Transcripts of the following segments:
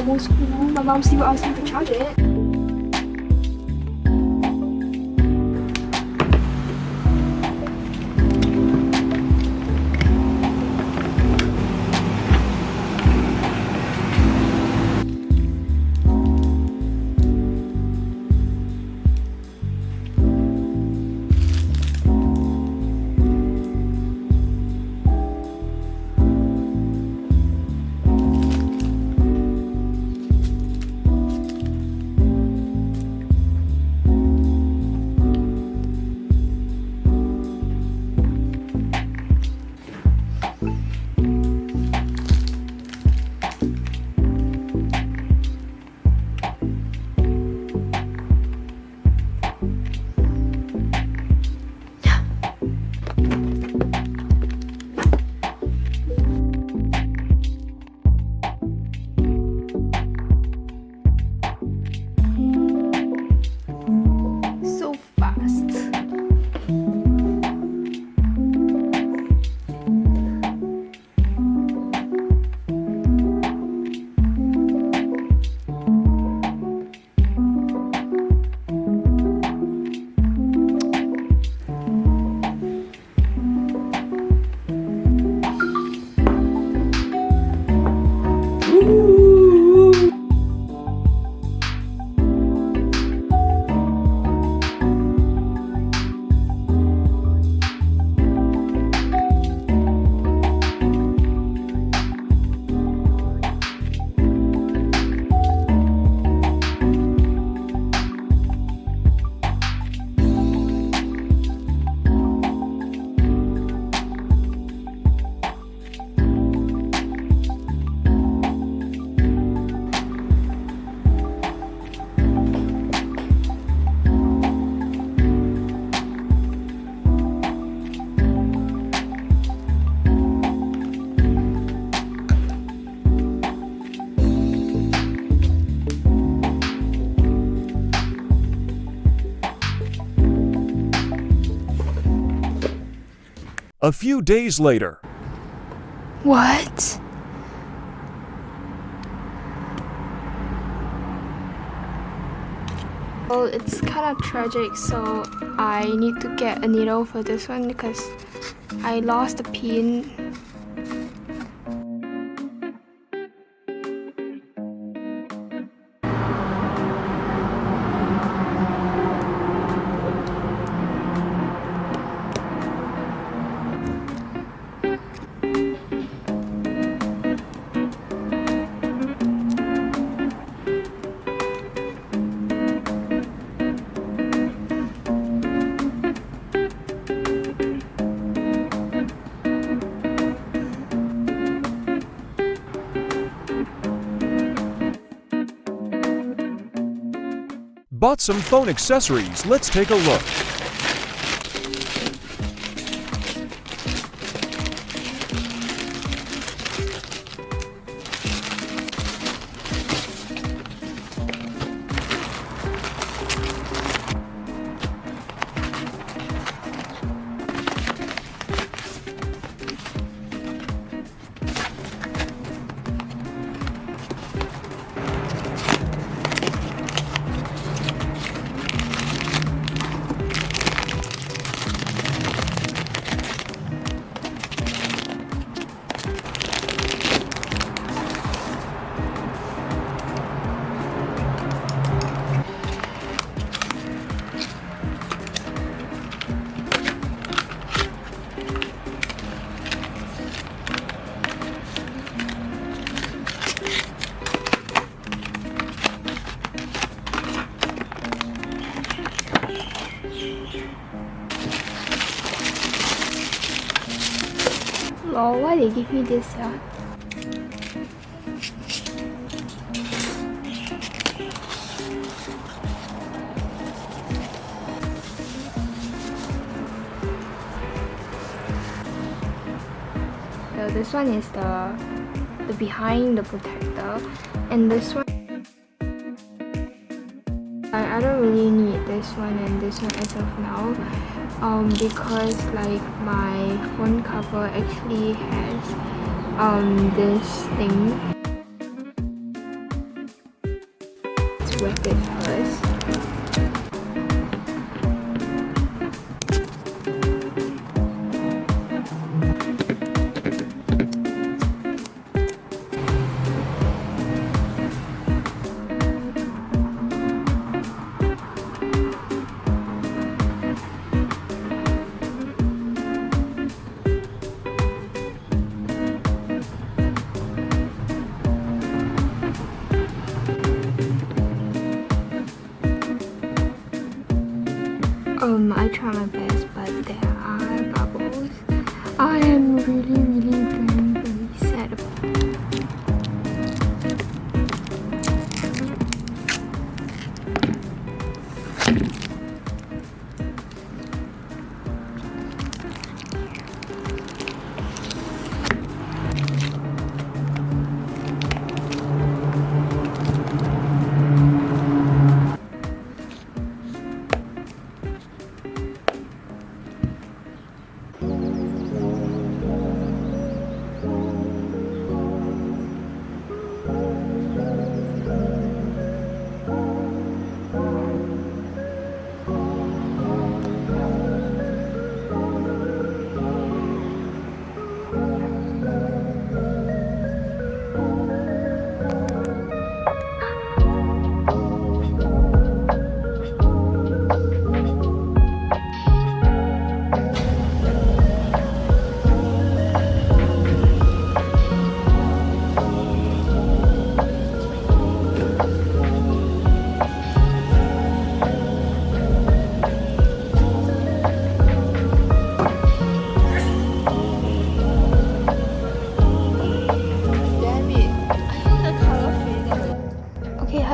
Almost full. My mom still asked me to charge it. A few days later. What? Well, it's kind of tragic, so I need to get a needle for this one because I lost the pin. Bought some phone accessories. Let's take a look. Well, why they give me this, yeah? So this one is the behind the protector, and this one I don't really need this one and this one as of now, because like my phone cover actually has this thing. Let's wrap it first. I try my best, but there are bubbles. I am really very sad about it.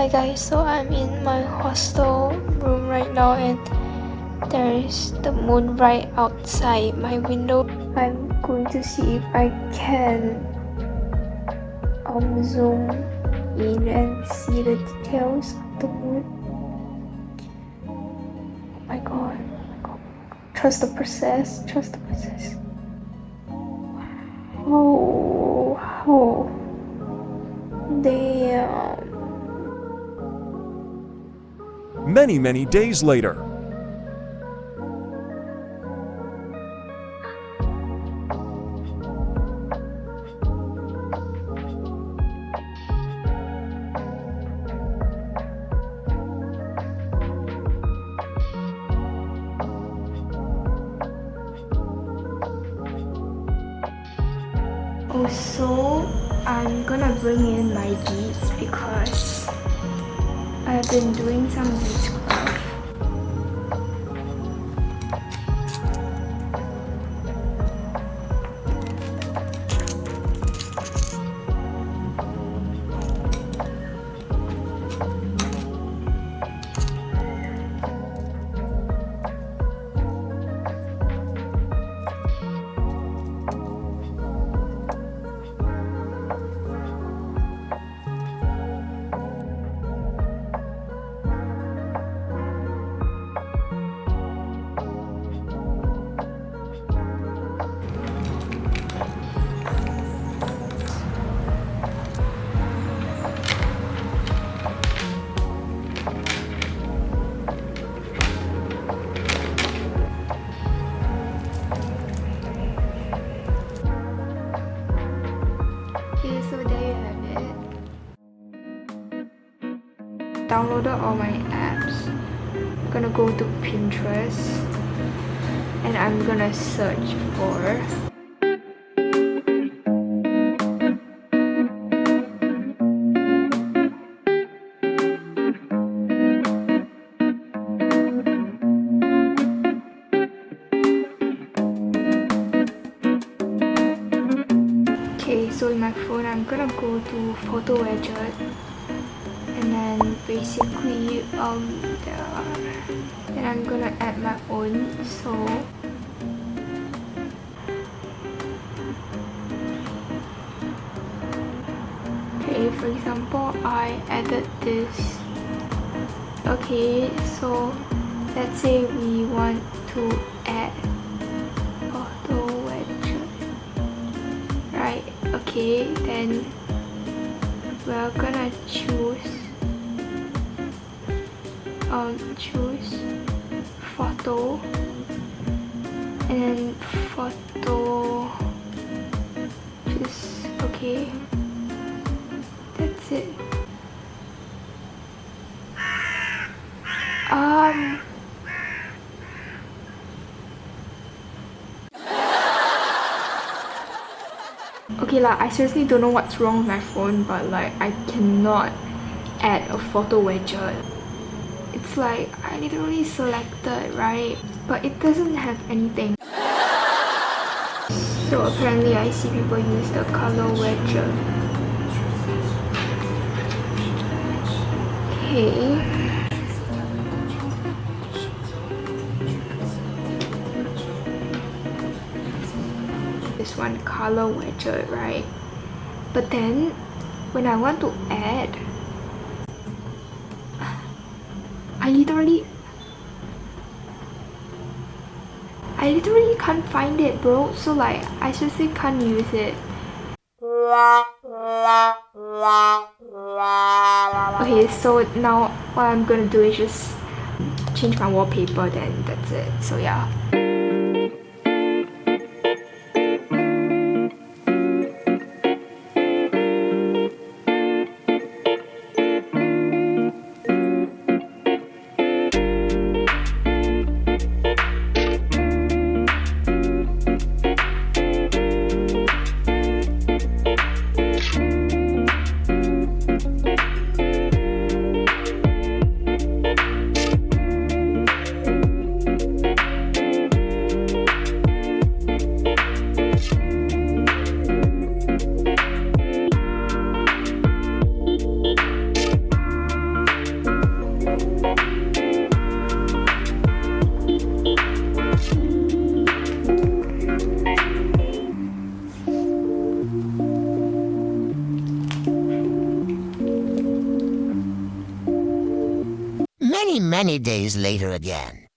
Hi guys, so I'm in my hostel room right now and there is the moon right outside my window. I'm going to see if I can zoom in and see the details of the moon. Oh my god, trust the process, trust the process. Oh, damn. Many days later. Also, I'm gonna bring in my beads because I've been doing some beads craft. So there you have it. Downloaded all my apps. I'm gonna go to Pinterest and I'm gonna search for So in my phone, I'm gonna go to photo widget, and then basically then I'm gonna add my own. So okay, for example, I added this. Okay, so let's say we want to add photo widget, right? Okay, then we're gonna choose photo, and then photo, just okay, that's it. Okay lah, I seriously don't know what's wrong with my phone, but like I cannot add a photo widget. It's like I literally selected, right? But it doesn't have anything. So apparently I see people use the color widget. Okay. This one color widget, right? But then when I want to add, I literally can't find it, bro. So like I seriously can't use it. Okay, so now what I'm gonna do is just change my wallpaper, then that's it. So yeah. Many days later again.